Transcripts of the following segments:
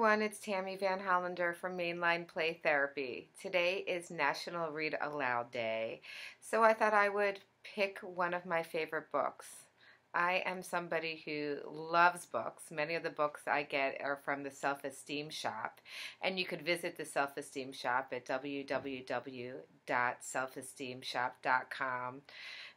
everyone, it's Tammi Van Hollander from Mainline Play Therapy. Today is National Read Aloud Day, so I thought I would pick one of my favorite books. I am somebody who loves books. Many of the books I get are from the Self-Esteem Shop, and you could visit the Self-Esteem Shop at www.selfesteemshop.com.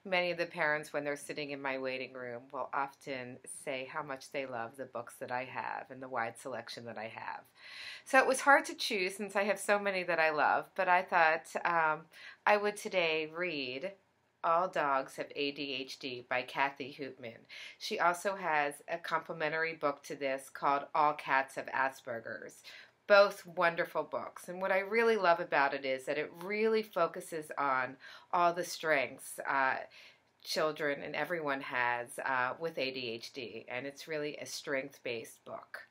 Many of the parents, when they're sitting in my waiting room, will often say how much they love the books that I have and the wide selection that I have. So it was hard to choose since I have so many that I love, but I thought I would today read All Dogs Have ADHD by Kathy Hoopman. She also has a complimentary book to this called All Cats Have Asperger's. Both wonderful books. And what I really love about it is that it really focuses on all the strengths children and everyone has with ADHD. And it's really a strength-based book.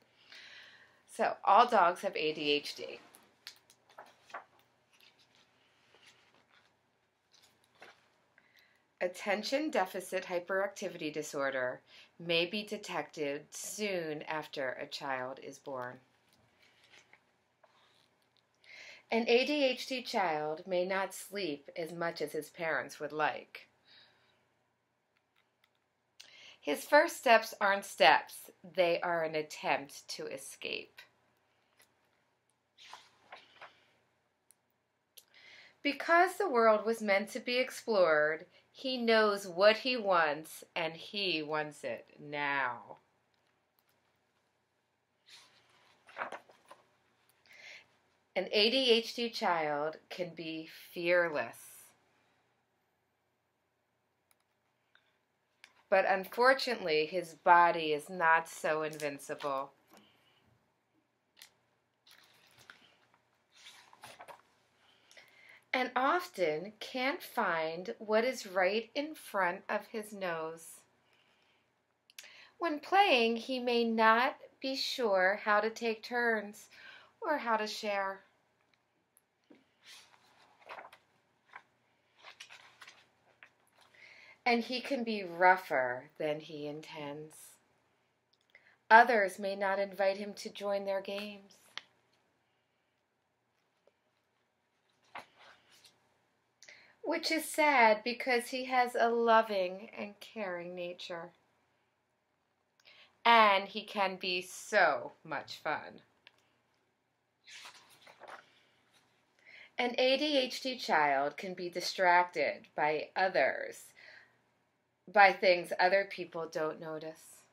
So, All Dogs Have ADHD. Attention deficit hyperactivity disorder may be detected soon after a child is born. An ADHD child may not sleep as much as his parents would like. His first steps aren't steps, they are an attempt to escape. Because the world was meant to be explored, he knows what he wants, and he wants it now. An ADHD child can be fearless. But unfortunately, his body is not so invincible. And often can't find what is right in front of his nose. When playing, he may not be sure how to take turns or how to share. And he can be rougher than he intends. Others may not invite him to join their games. Which is sad because he has a loving and caring nature. And he can be so much fun. An ADHD child can be distracted by others, by things other people don't notice.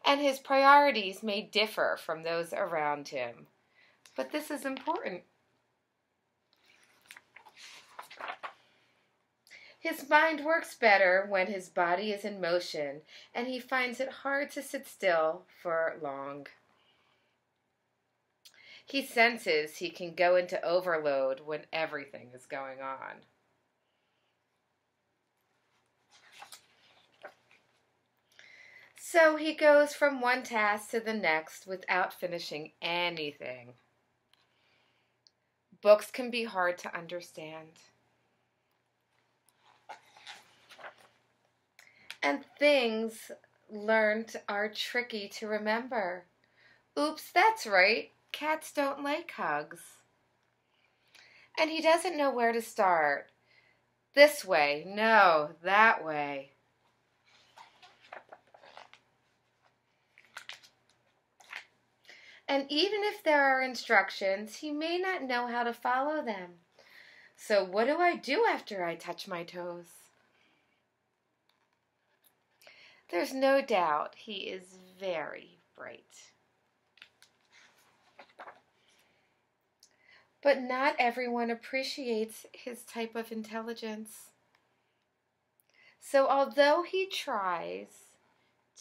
And his priorities may differ from those around him, but this is important. His mind works better when his body is in motion, and he finds it hard to sit still for long. He senses he can go into overload when everything is going on. So he goes from one task to the next without finishing anything. Books can be hard to understand. And things learned are tricky to remember. Oops, that's right. Cats don't like hugs. And he doesn't know where to start. This way, no, that way. And even if there are instructions, he may not know how to follow them. So what do I do after I touch my toes? There's no doubt he is very bright. But not everyone appreciates his type of intelligence. So although he tries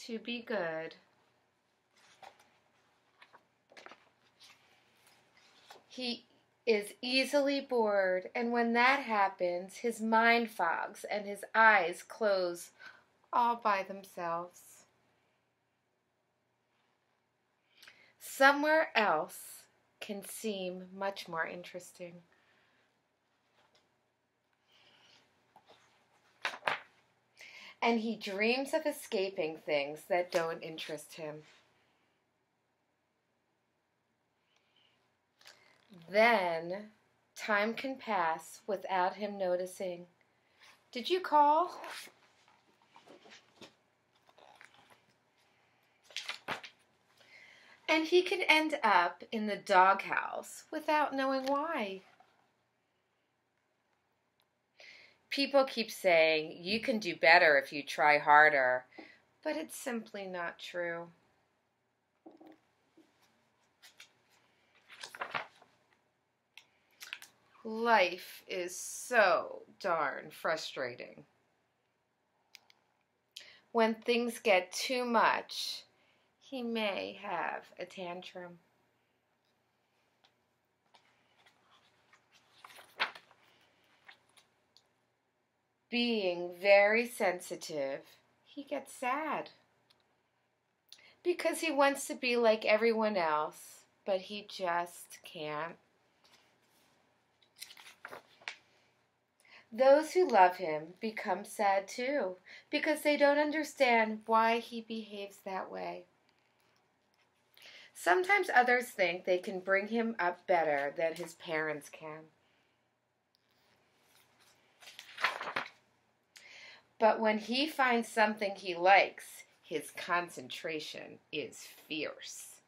to be good, he is easily bored, and when that happens, his mind fogs and his eyes close all by themselves. Somewhere else can seem much more interesting. And he dreams of escaping things that don't interest him. Then time can pass without him noticing. Did you call? And he can end up in the doghouse without knowing why. People keep saying, you can do better if you try harder, but it's simply not true. Life is so darn frustrating. When things get too much, he may have a tantrum. Being very sensitive, he gets sad because he wants to be like everyone else, but he just can't. Those who love him become sad too because they don't understand why he behaves that way. Sometimes others think they can bring him up better than his parents can. But when he finds something he likes, his concentration is fierce.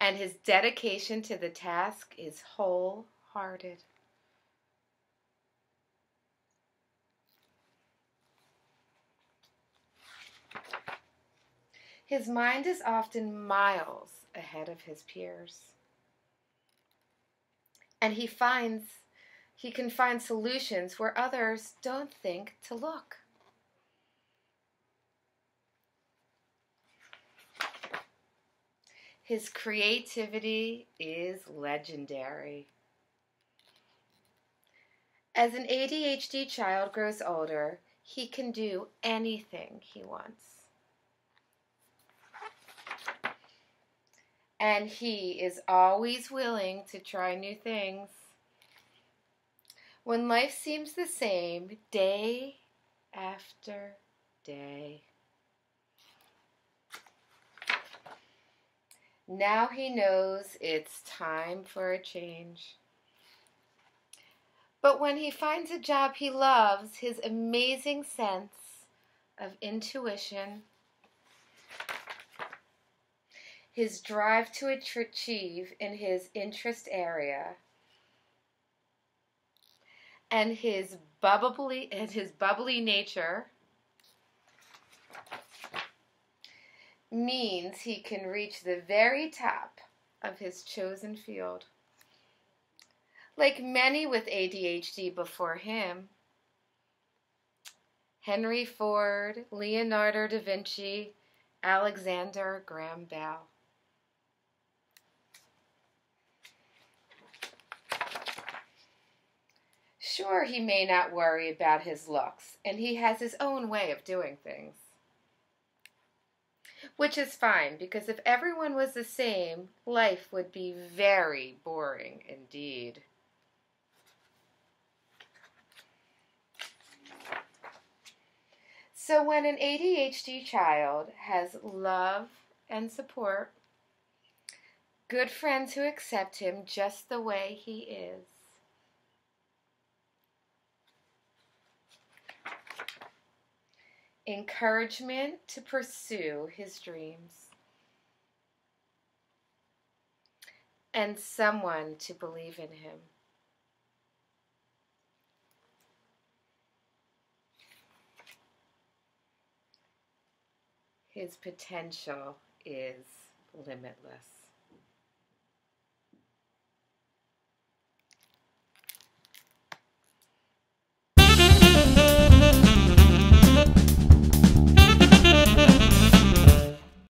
And his dedication to the task is wholehearted. His mind is often miles ahead of his peers. And he can find solutions where others don't think to look. His creativity is legendary. As an ADHD child grows older, he can do anything he wants. And he is always willing to try new things. When life seems the same day after day. Now he knows it's time for a change. But when he finds a job he loves, his amazing sense of intuition, his drive to achieve in his interest area, and his bubbly nature means he can reach the very top of his chosen field. Like many with ADHD before him, Henry Ford, Leonardo da Vinci, Alexander Graham Bell. Sure, he may not worry about his looks, and he has his own way of doing things. Which is fine, because if everyone was the same, life would be very boring indeed. So when an ADHD child has love and support, good friends who accept him just the way he is, encouragement to pursue his dreams, and someone to believe in him. His potential is limitless.